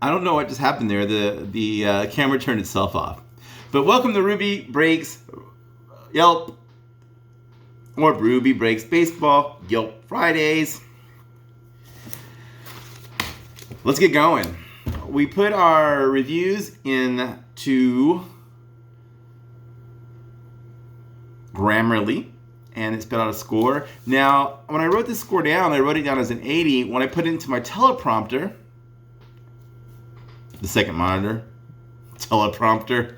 I don't know what just happened there. The camera turned itself off. But welcome to Ruby Breaks Yelp or Ruby Breaks Baseball Yelp Fridays. Let's get going. We put our reviews into Grammarly and it spit out a score. Now, when I wrote this score down, I wrote it down as an 80. When I put it into my teleprompter, the second monitor, teleprompter,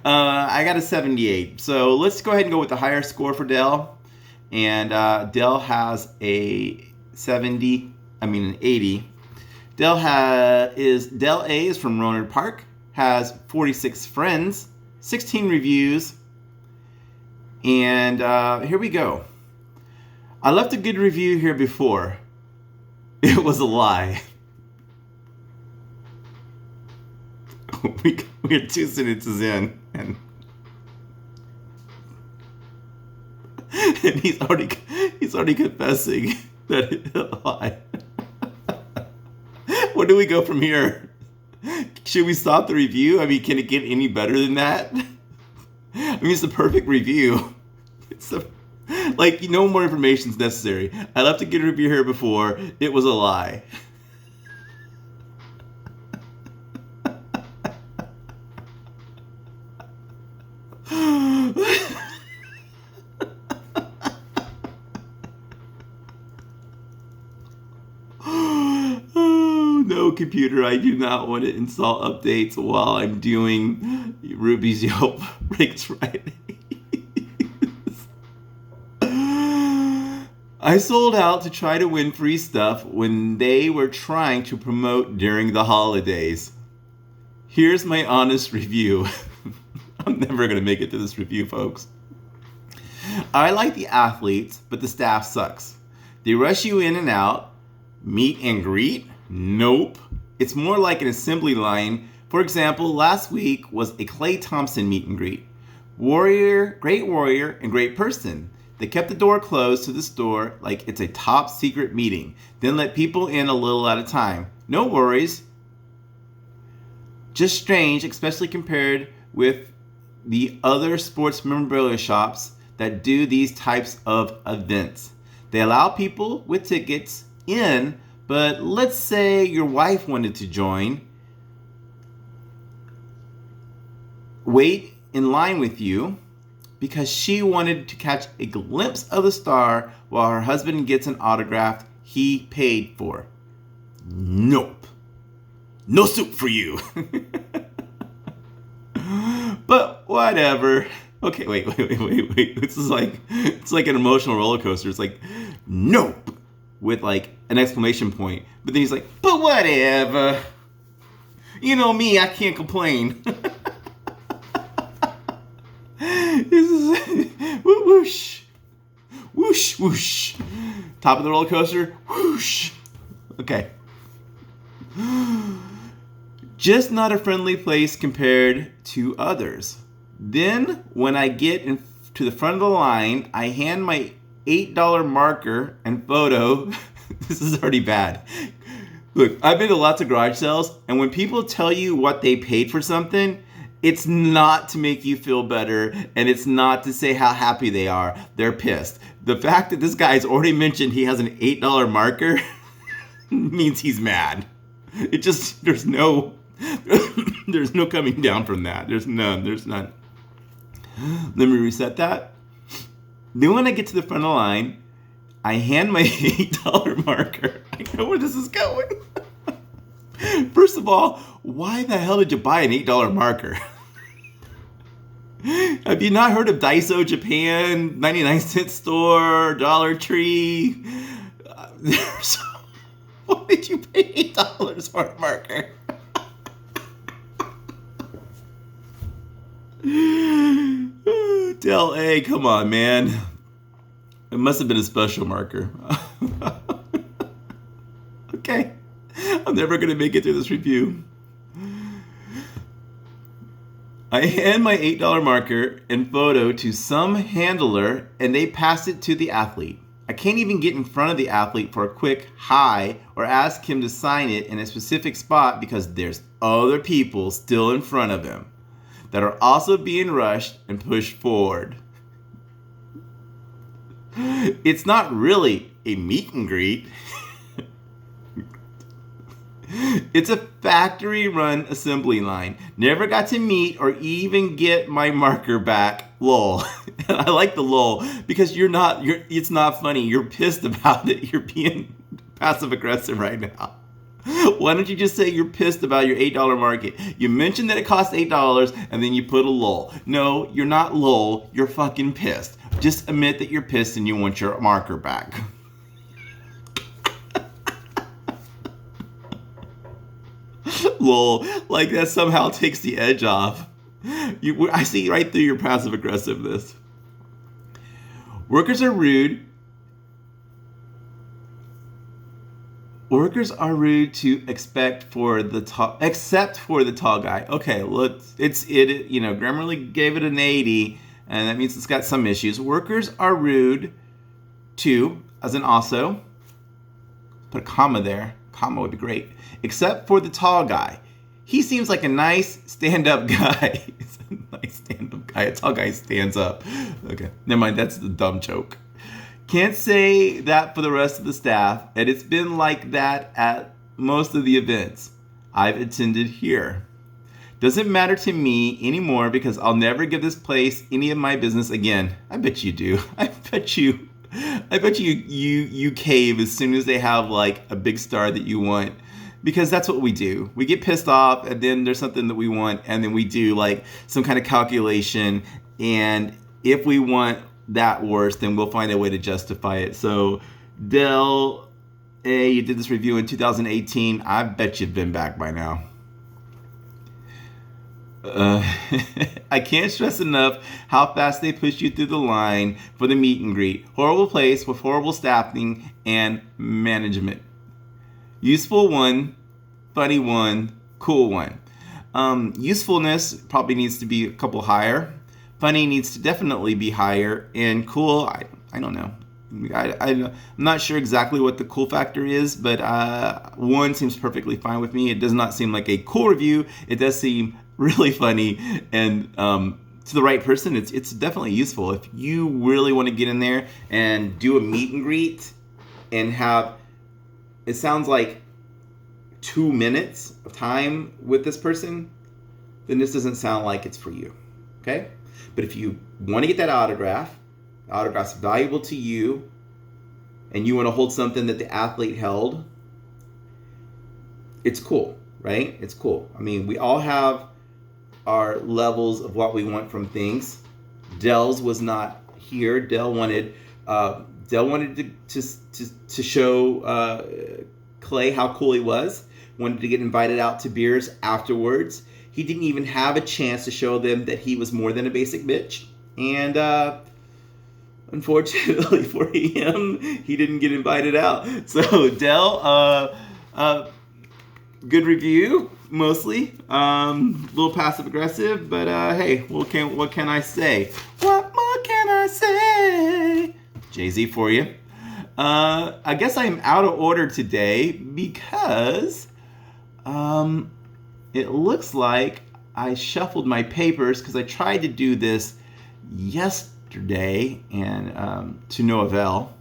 I got a 78. So let's go ahead and go with the higher score for Dell. And Dell has an 80. Dell A is from Rohnert Park, has 46 friends, 16 reviews, and here we go. I left a good review here before. It was a lie. We're 2 sentences in, and he's already confessing that it's a lie. Where do we go from here? Should we stop the review? I mean, can it get any better than that? I mean, it's the perfect review. No more information is necessary. I left a good review here before. It was a lie. No, computer, I do not want to install updates while I'm doing Ruby's Yelp Breaks Fridays. I sold out to try to win free stuff when they were trying to promote during the holidays. Here's my honest review. I'm never going to make it to this review, folks. I like the athletes, but the staff sucks. They rush you in and out. Meet and greet? Nope. It's more like an assembly line. For example, last week was a Klay Thompson meet and greet. Great warrior, and great person. They kept the door closed to the store like it's a top secret meeting, then let people in a little at a time. No worries. Just strange, especially compared with the other sports memorabilia shops that do these types of events. They allow people with tickets in, but let's say your wife wanted to join, wait in line with you because she wanted to catch a glimpse of the star while her husband gets an autograph he paid for. Nope. No soup for you. But whatever. Okay, wait. It's like an emotional roller coaster. It's like, nope, with like an exclamation point. But then he's like, but whatever. You know me, I can't complain. This is whoosh, whoosh, whoosh. Top of the roller coaster, whoosh. Okay. Just not a friendly place compared to others. Then, when I get to the front of the line, I hand my $8 marker and photo. This is already bad. Look, I've been to lots of garage sales, and when people tell you what they paid for something, it's not to make you feel better, and it's not to say how happy they are. They're pissed. The fact that this guy's already mentioned he has an $8 marker means he's mad. There's no coming down from that. There's none. Let me reset that. Then when I get to the front of the line, I hand my $8 marker. I know where this is going. First of all, why the hell did you buy an $8 marker? Have you not heard of Daiso Japan, 99-cent store, Dollar Tree? Why did you pay $8 for a marker? Del A, come on, man. It must have been a special marker. Okay. I'm never going to make it through this review. I hand my $8 marker and photo to some handler and they pass it to the athlete. I can't even get in front of the athlete for a quick hi or ask him to sign it in a specific spot because there's other people still in front of him that are also being rushed and pushed forward. It's not really a meet and greet. It's a factory-run assembly line. Never got to meet or even get my marker back. Lol. I like the lol because it's not funny. You're pissed about it. You're being passive-aggressive right now. Why don't you just say you're pissed about your $8 market? You mentioned that it cost $8 and then you put a lol. No, you're not lol. You're fucking pissed. Just admit that you're pissed and you want your marker back. Lol, like that somehow takes the edge off. I see right through your passive aggressiveness. Workers are rude. Workers are rude to except for the tall guy. Okay, Grammarly gave it an 80, and that means it's got some issues. Workers are rude to, as in also, put a comma there. Comma would be great. Except for the tall guy. He seems like a nice stand-up guy. He's a nice stand-up guy. A tall guy stands up. Okay, never mind. That's the dumb joke. Can't say that for the rest of the staff, and it's been like that at most of the events I've attended here. Doesn't matter to me anymore because I'll never give this place any of my business again. I bet you do. I bet you cave as soon as they have like a big star that you want, because that's what we do. We get pissed off and then there's something that we want and then we do like some kind of calculation, and if we want that worse, then we'll find a way to justify it. So Dell, you did this review in 2018. I bet you've been back by now. I can't stress enough how fast they push you through the line for the meet and greet. Horrible place with horrible staffing and management. Useful one, funny one, cool one. Usefulness probably needs to be a couple higher. Funny needs to definitely be higher. And cool, I don't know. I'm not sure exactly what the cool factor is, but one seems perfectly fine with me. It does not seem like a cool review. It does seem really funny, and to the right person, it's definitely useful. If you really want to get in there and do a meet and greet and have, it sounds like 2 minutes of time with this person, then this doesn't sound like it's for you, okay? But if you want to get that autograph's valuable to you, and you want to hold something that the athlete held, it's cool, right? It's cool. I mean, we all have our levels of what we want from things. Dell's was not here. Dell wanted to show Clay how cool he was. Wanted to get invited out to beers afterwards. He didn't even have a chance to show them that he was more than a basic bitch. And unfortunately for him, he didn't get invited out. So Dell, good review, mostly. Little passive aggressive, but hey, what can I say? What more can I say? Jay-Z for you. I guess I'm out of order today because it looks like I shuffled my papers because I tried to do this yesterday and to no avail.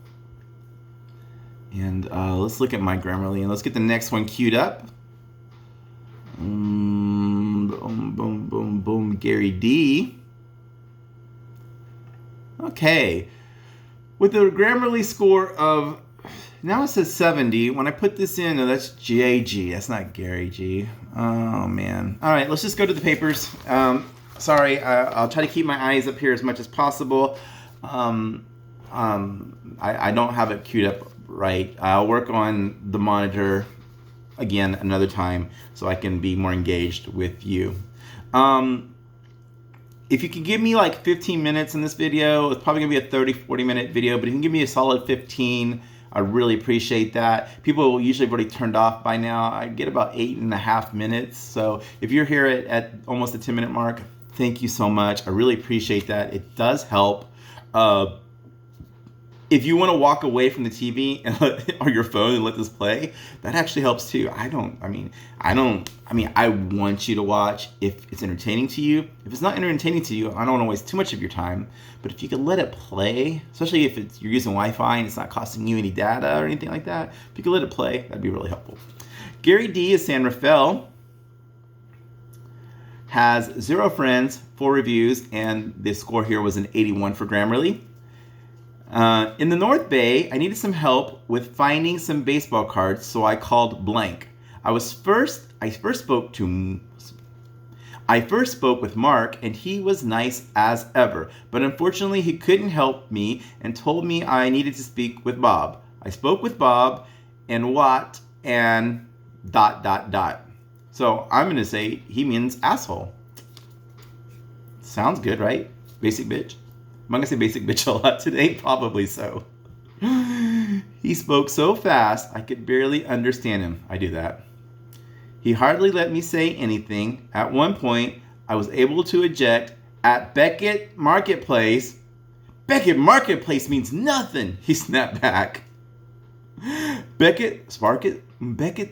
And let's look at my Grammarly and let's get the next one queued up. Boom, boom, boom, boom, Gary D. Okay. With the Grammarly score of, now it says 70. When I put this in, no, that's JG. That's not Gary G. Oh, man. All right, let's just go to the papers. Sorry, I'll try to keep my eyes up here as much as possible. I don't have it queued up right. I'll work on the monitor again another time so I can be more engaged with you. If you can give me like 15 minutes in this video, it's probably gonna be a 30-40 minute video, but if you can give me a solid 15, I really appreciate that. People usually have already turned off by now. I get about 8.5 minutes. So if you're here at almost the 10-minute mark, thank you so much. I really appreciate that. It does help. if you want to walk away from the TV or your phone and let this play, that actually helps too. I want you to watch if it's entertaining to you. If it's not entertaining to you, I don't want to waste too much of your time. But if you can let it play, especially if you're using Wi-Fi and it's not costing you any data or anything like that, if you can let it play, that'd be really helpful. Gary D. is San Rafael. Has 0 friends, 4 reviews, and the score here was an 81 for Grammarly. In the North Bay, I needed some help with finding some baseball cards, so I called blank. I first spoke with Mark, and he was nice as ever, but unfortunately he couldn't help me and told me I needed to speak with Bob. I spoke with Bob and Watt and ... So I'm going to say he means asshole. Sounds good, right? Basic bitch. Am I going to say basic bitch a lot today? Probably so. He spoke so fast, I could barely understand him. I do that. He hardly let me say anything. At one point, I was able to eject at Beckett Marketplace. Beckett Marketplace means nothing, he snapped back. Beckett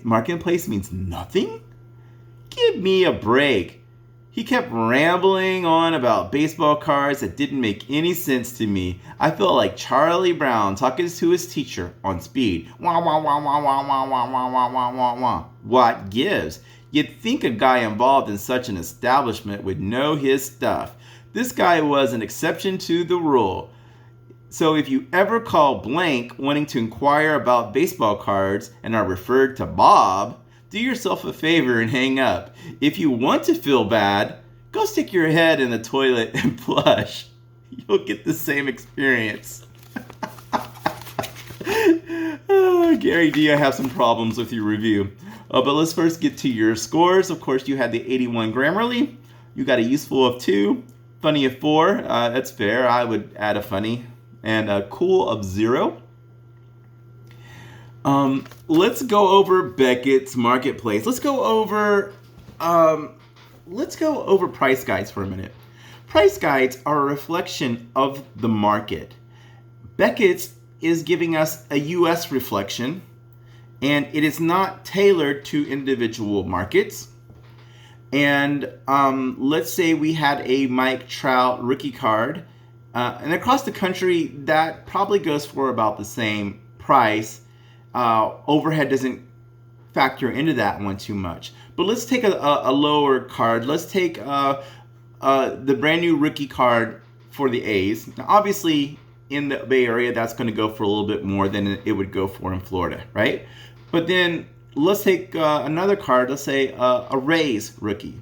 Marketplace means nothing? Give me a break. He kept rambling on about baseball cards that didn't make any sense to me. I felt like Charlie Brown talking to his teacher on speed. Wah, wah, wah, wah, wah, wah, wah, wah, wah, wah, wah, wah. What gives? You'd think a guy involved in such an establishment would know his stuff. This guy was an exception to the rule. So if you ever call blank wanting to inquire about baseball cards and are referred to Bob, do yourself a favor and hang up. If you want to feel bad, go stick your head in the toilet and flush. You'll get the same experience. Gary D, I have some problems with your review. But let's first get to your scores. Of course, you had the 81 Grammarly. You got a useful of 2, funny of 4. That's fair. I would add a funny. And a cool of 0. Let's go over Beckett's Marketplace. Let's go over price guides for a minute. Price guides are a reflection of the market. Beckett's is giving us a U.S. reflection, and it is not tailored to individual markets. And let's say we had a Mike Trout rookie card, and across the country, that probably goes for about the same price. Overhead doesn't factor into that one too much. But let's take a lower card. Let's take the brand new rookie card for the A's. Now, obviously, in the Bay Area, that's going to go for a little bit more than it would go for in Florida, right? But then let's take another card. Let's say a Rays rookie.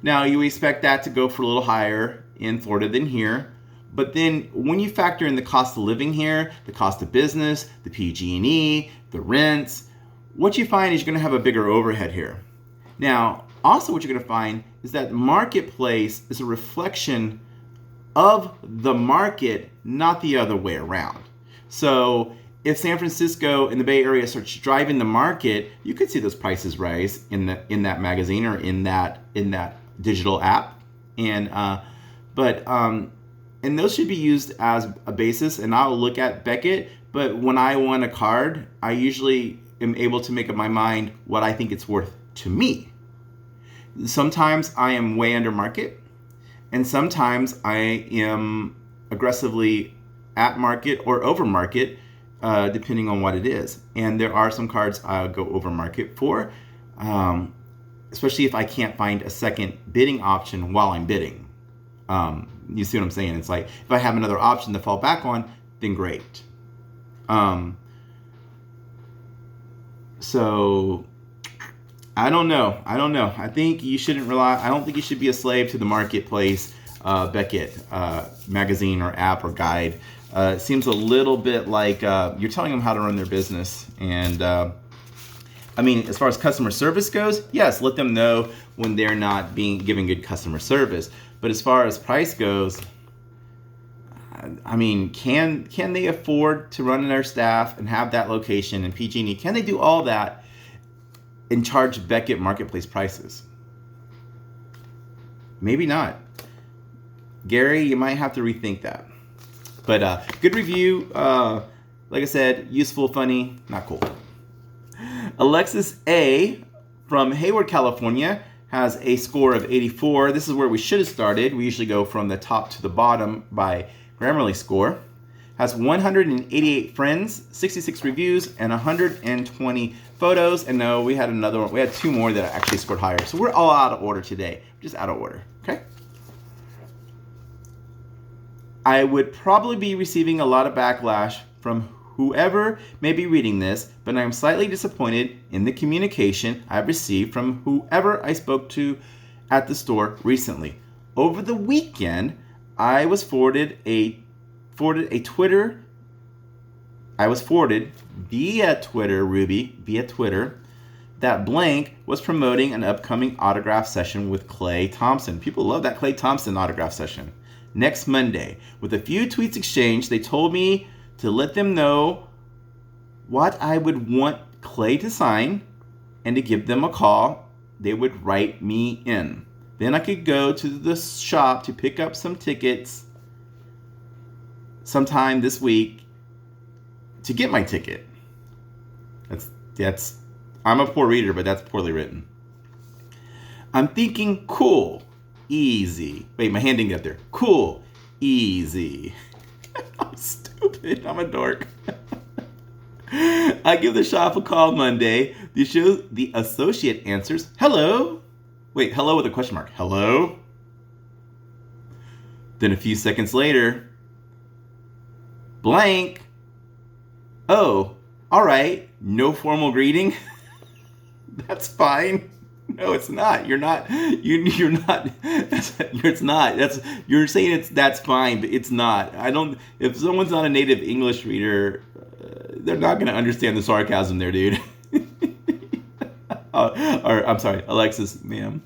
Now, you expect that to go for a little higher in Florida than here. But then when you factor in the cost of living here, the cost of business, the PG&E, the rents, what you find is you're going to have a bigger overhead here. Now, also what you're going to find is that the marketplace is a reflection of the market, not the other way around. So if San Francisco and the Bay Area starts driving the market, you could see those prices rise in that magazine or in that digital app. And those should be used as a basis, and I'll look at Beckett, but when I want a card, I usually am able to make up my mind what I think it's worth to me. Sometimes I am way under market, and sometimes I am aggressively at market or over market, depending on what it is. And there are some cards I'll go over market for, especially if I can't find a second bidding option while I'm bidding. You see what I'm saying? It's like, if I have another option to fall back on, then great. So I don't know. I think you shouldn't rely. I don't think you should be a slave to the marketplace Beckett magazine or app or guide. It seems a little bit like you're telling them how to run their business. And I mean, as far as customer service goes, yes, let them know when they're not giving good customer service. But as far as price goes, I mean, can they afford to run their staff and have that location and PG&E? Can they do all that and charge Beckett Marketplace prices? Maybe not. Gary, you might have to rethink that. But good review. Like I said, useful, funny, not cool. Alexis A. from Hayward, California has a score of 84. This is where we should have started. We usually go from the top to the bottom by Grammarly score. Has 188 friends, 66 reviews, and 120 photos. And no, we had another one. We had two more that actually scored higher. So we're all out of order today. Just out of order, okay? I would probably be receiving a lot of backlash from whoever may be reading this, but I'm slightly disappointed in the communication I've received from whoever I spoke to at the store recently. Over the weekend, I was forwarded via Twitter, Ruby, via Twitter, that blank was promoting an upcoming autograph session with Clay Thompson. People love that Clay Thompson autograph session. Next Monday. With a few tweets exchanged, they told me to let them know what I would want Clay to sign and to give them a call. They would write me in. Then I could go to the shop to pick up some tickets sometime this week to get my ticket. That's I'm a poor reader, but that's poorly written. I'm thinking cool, easy. Wait, my hand didn't get there. Cool, easy. I'm stupid. I'm a dork. I give the shop a call Monday. The associate answers, hello. Wait, hello with a question mark. Hello? Then a few seconds later, blank. Oh, all right. No formal greeting. That's fine. No, it's not. You're not. You're not. It's not. You're saying that's fine, but it's not. I don't. If someone's not a native English reader, they're not going to understand the sarcasm there, dude. Or I'm sorry, Alexis, ma'am.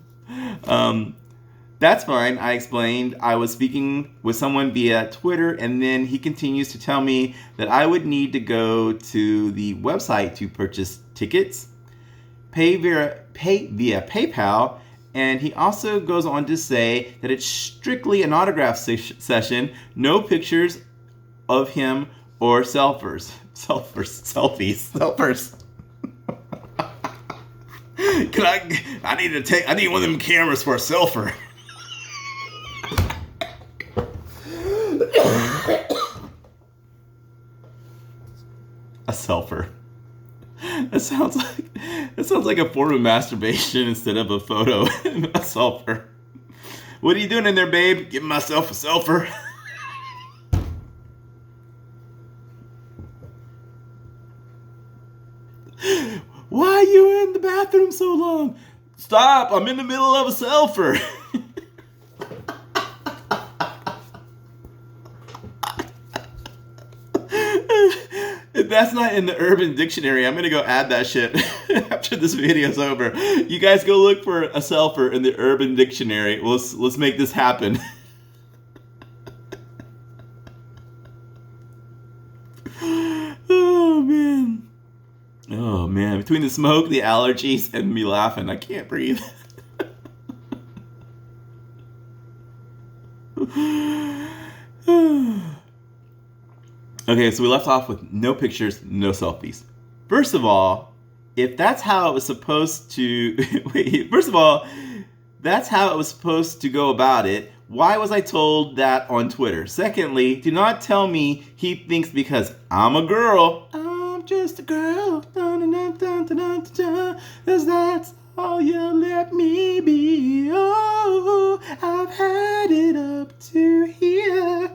That's fine. I explained I was speaking with someone via Twitter, and then he continues to tell me that I would need to go to the website to purchase tickets, pay via PayPal, and he also goes on to say that it's strictly an autograph session, no pictures of him or selfies. I need one of them cameras for a selfie. A selfie. That sounds like a form of masturbation instead of a photo. A selfie. What are you doing in there, babe? Giving myself a selfie. Why are you in the bathroom so long? Stop! I'm in the middle of a selfie. If that's not in the Urban Dictionary, I'm gonna go add that shit after this video's over. You guys go look for a selfie in the Urban Dictionary. Let's make this happen. Oh man, between the smoke, the allergies, and me laughing, I can't breathe. Okay, so we left off with no pictures, no selfies. First of all, if that's how it was supposed to... that's how it was supposed to go about it. Why was I told that on Twitter? Secondly, do not tell me he thinks because I'm a girl, I'm just a girl, cause that's all you let me be. Oh, I've had it up to here.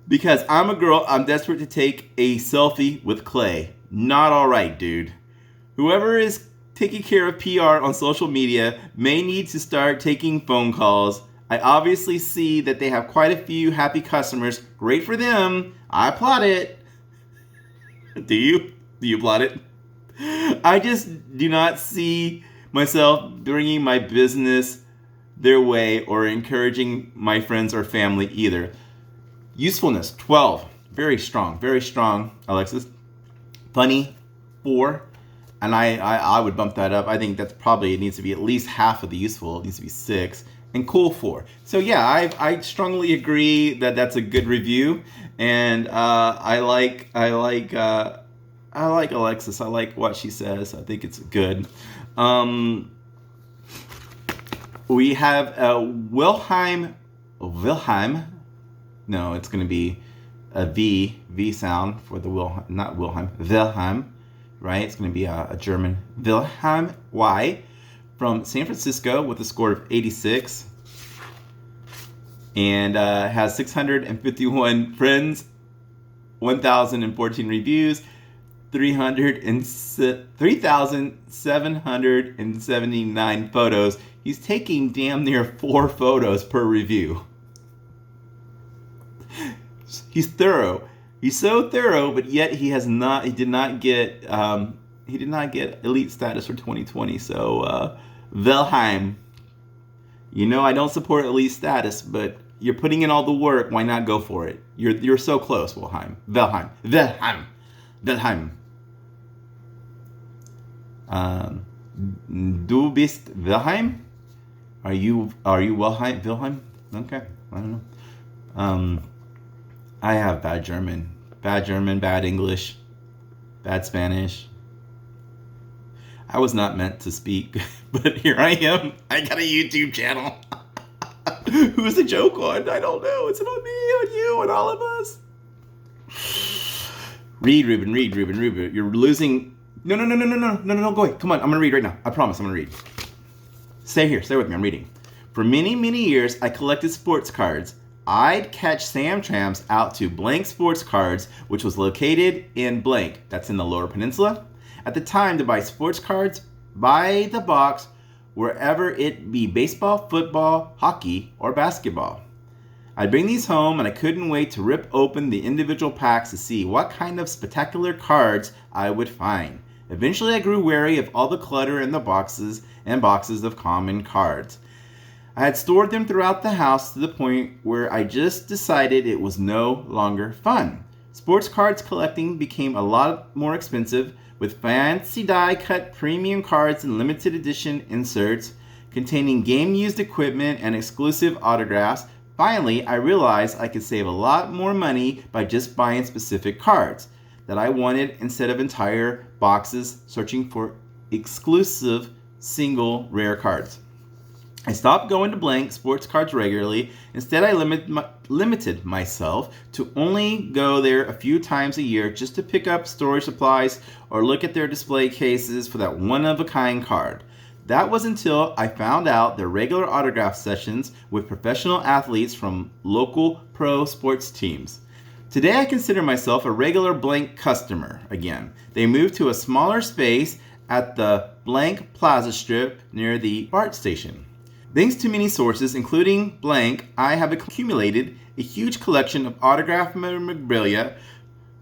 Because I'm a girl, I'm desperate to take a selfie with Clay. Not all right, dude. Whoever is taking care of PR on social media may need to start taking phone calls. I obviously see that they have quite a few happy customers. Great for them. I applaud it. Do you? Do you applaud it? I just do not see myself bringing my business their way or encouraging my friends or family either. Usefulness, 12. Very strong, Alexis. Funny, 4. And I would bump that up. I think that's probably, it needs to be at least half of the useful. It needs to be 6. and cool for. So yeah, I strongly agree that that's a good review, and I like Alexis. I like what she says. I think it's good. We have Wilhelm. No, it's going to be a V sound for the Wilhelm, not Wilhelm, right? It's going to be a German Wilhelm Y from San Francisco with a score of 86 and has 651 friends, 1,014 reviews, 3,779 photos. He's taking damn near 4 photos per review. He's thorough. He's so thorough, but yet he did not get elite status for 2020. So Wilhelm, I don't support elite status, but you're putting in all the work. Why not go for it? You're so close, Wilhelm. Du bist Wilhelm? Are you Wilhelm? Okay, I don't know. I have bad German, bad English, bad Spanish. I was not meant to speak, but here I am. I got a YouTube channel. Who's the joke on? I don't know. It's on me, on you, on all of us. Read, Ruben. You're losing. No, go ahead. Come on, I'm going to read right now. I promise I'm going to read. Stay here. Stay with me. I'm reading. For many, many years, I collected sports cards. I'd catch Sam Trams out to Blank Sports Cards, which was located in Blank. That's in the Lower Peninsula. At the time, to buy sports cards by the box, wherever it be baseball, football, hockey, or basketball. I'd bring these home, and I couldn't wait to rip open the individual packs to see what kind of spectacular cards I would find. Eventually, I grew wary of all the clutter in the boxes and boxes of common cards. I had stored them throughout the house to the point where I just decided it was no longer fun. Sports cards collecting became a lot more expensive, with fancy die-cut premium cards and limited edition inserts containing game-used equipment and exclusive autographs. Finally, I realized I could save a lot more money by just buying specific cards that I wanted instead of entire boxes searching for exclusive single rare cards. I stopped going to Blank Sports Cards regularly. Instead, I limited myself to only go there a few times a year just to pick up storage supplies or look at their display cases for that one-of-a-kind card. That was until I found out their regular autograph sessions with professional athletes from local pro sports teams. Today, I consider myself a regular Blank customer again. They moved to a smaller space at the Blank Plaza Strip near the BART station. Thanks to many sources, including Blank, I have accumulated a huge collection of autographed memorabilia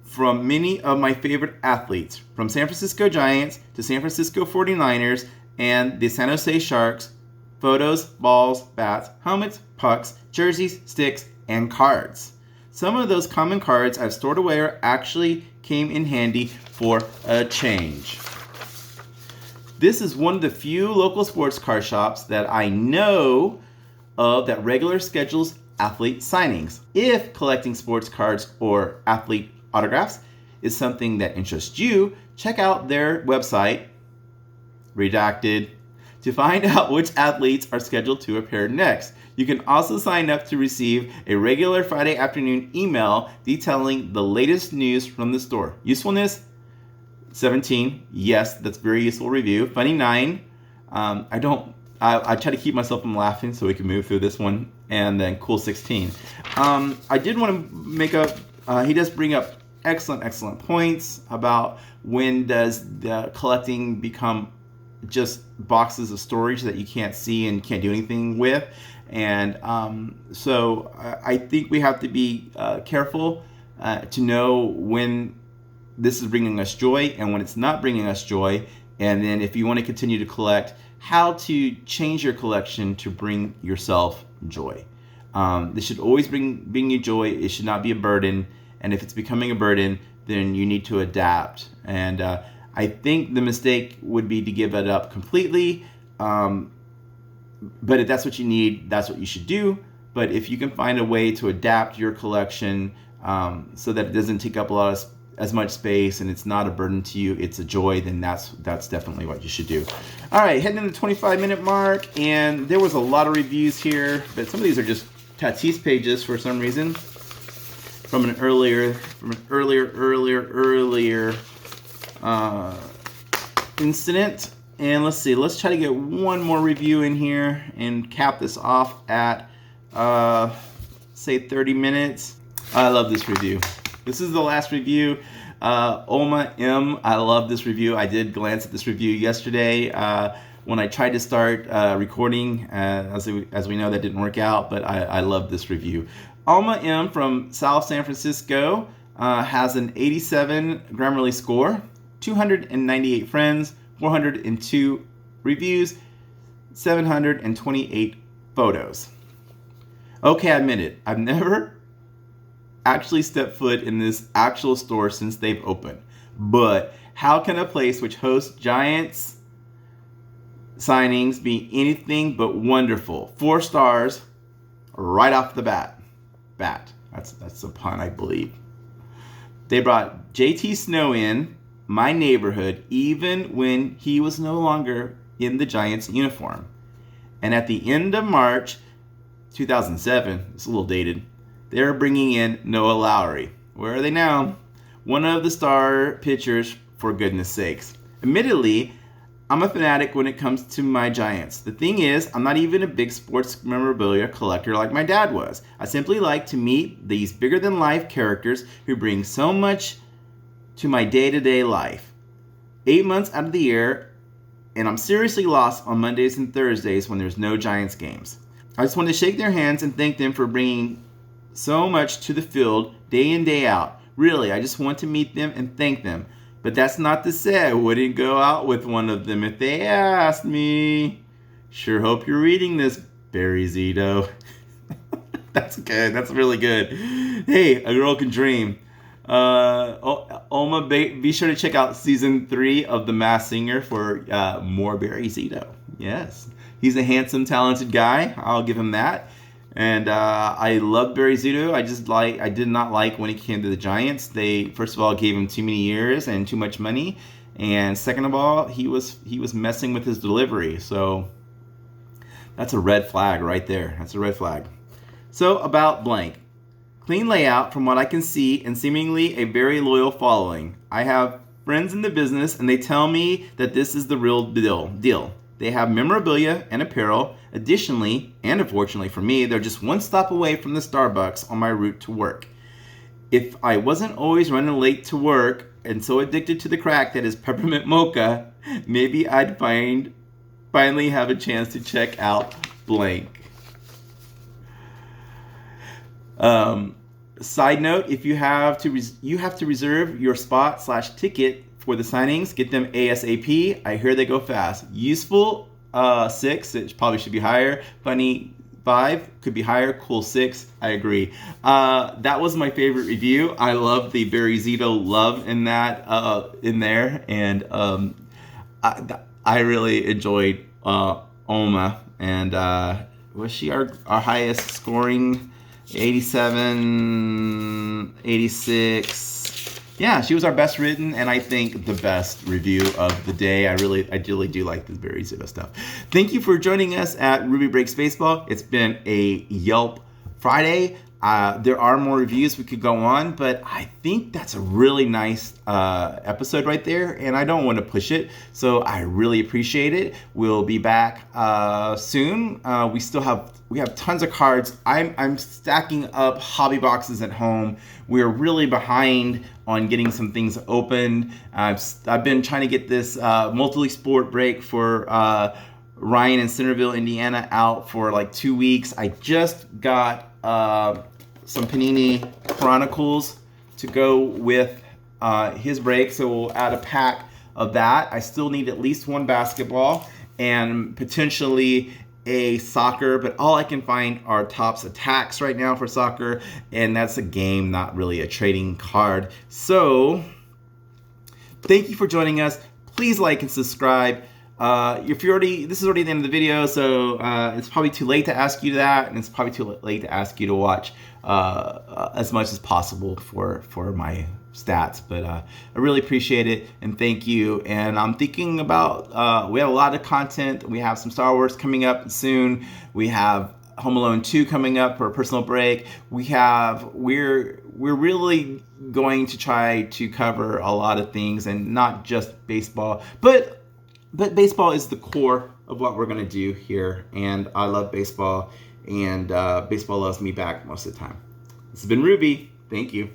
from many of my favorite athletes, from San Francisco Giants to San Francisco 49ers and the San Jose Sharks, photos, balls, bats, helmets, pucks, jerseys, sticks, and cards. Some of those common cards I've stored away or actually came in handy for a change. This is one of the few local sports card shops that I know of that regularly schedules athlete signings. If collecting sports cards or athlete autographs is something that interests you, check out their website, redacted, to find out which athletes are scheduled to appear next. You can also sign up to receive a regular Friday afternoon email detailing the latest news from the store. Usefulness, 17. Yes, that's very useful review. Funny, 9. I try to keep myself from laughing so we can move through this one. And then cool, 16. I did want to make he does bring up excellent points about when does the collecting become just boxes of storage that you can't see and can't do anything with. And so I think we have to be careful to know when this is bringing us joy and when it's not bringing us joy. And then if you want to continue to collect, how to change your collection to bring yourself joy. This should always bring you joy. It should not be a burden. And if it's becoming a burden, then you need to adapt. And I think the mistake would be to give it up completely. But if that's what you need, that's what you should do. But if you can find a way to adapt your collection so that it doesn't take up as much space and it's not a burden to you, it's a joy, then that's definitely what you should do. All right, heading to the 25-minute mark, and there was a lot of reviews here, but some of these are just Tatis pages for some reason from an earlier incident. And let's see, let's try to get one more review in here and cap this off at say 30 minutes. I love this review. This is the last review. Oma M, I love this review. I did glance at this review yesterday when I tried to start recording. As we know, that didn't work out, but I love this review. Alma M from South San Francisco has an 87 Grammarly score, 298 friends, 402 reviews, 728 photos. Okay, I admit it. I've never actually stepped foot in this actual store since they've opened. But how can a place which hosts Giants signings be anything but wonderful? 4 stars right off the bat. That's a pun, I believe. They brought JT Snow in my neighborhood even when he was no longer in the Giants uniform. And at the end of March 2007, it's a little dated, they're bringing in Noah Lowry. Where are they now? One of the star pitchers, for goodness sakes. Admittedly, I'm a fanatic when it comes to my Giants. The thing is, I'm not even a big sports memorabilia collector like my dad was. I simply like to meet these bigger-than-life characters who bring so much to my day-to-day life. 8 months out of the year, and I'm seriously lost on Mondays and Thursdays when there's no Giants games. I just want to shake their hands and thank them for bringing so much to the field day in, day out. Really, I just want to meet them and thank them. But that's not to say I wouldn't go out with one of them if they asked me. Sure hope you're reading this, Barry Zito. That's good. That's really good. Hey, a girl can dream. Oma, be sure to check out season 3 of The Masked Singer for more Barry Zito. Yes, he's a handsome, talented guy. I'll give him that. And I love Barry Zito. I did not like when he came to the Giants. They, first of all, gave him too many years and too much money, and second of all, he was messing with his delivery. So that's a red flag right there. That's a red flag. So about blank. Clean layout from what I can see and seemingly a very loyal following. I have friends in the business and they tell me that this is the real deal. They have memorabilia and apparel. Additionally, and unfortunately for me, they're just one stop away from the Starbucks on my route to work. If I wasn't always running late to work and so addicted to the crack that is peppermint mocha, maybe I'd finally have a chance to check out blank. Side note, if you have to reserve your spot/ticket for the signings, get them ASAP. I hear they go fast. Useful 6, it probably should be higher. Funny 5 could be higher. Cool 6, I agree. That was my favorite review. I love the Barry Zito love in that in there, and I really enjoyed Oma, and was she our highest scoring? 87, 86. Yeah, she was our best written, and I think the best review of the day. I really do like the Barry Zito stuff. Thank you for joining us at Ruby Breaks Baseball. It's been a Yelp Friday. There are more reviews we could go on, but I think that's a really nice episode right there, and I don't want to push it, so I really appreciate it. We'll be back soon. We have tons of cards. I'm stacking up hobby boxes at home. We're really behind on getting some things opened. I've been trying to get this multi-sport break for Ryan in Centerville, Indiana out for like 2 weeks. I just got some Panini Chronicles to go with his break, so we'll add a pack of that. I still need at least one basketball and potentially a soccer, but all I can find are Topps Attacks right now for soccer, and that's a game, not really a trading card. So thank you for joining us. Please like and subscribe. If you're already, this is already the end of the video, so it's probably too late to ask you that, and it's probably too late to ask you to watch as much as possible for my stats. But I really appreciate it, and thank you. And I'm thinking about, we have a lot of content. We have some Star Wars coming up soon. We have Home Alone 2 coming up for a personal break. We're really going to try to cover a lot of things, and not just baseball, but baseball is the core of what we're going to do here, and I love baseball, and baseball loves me back most of the time. This has been Ruby. Thank you.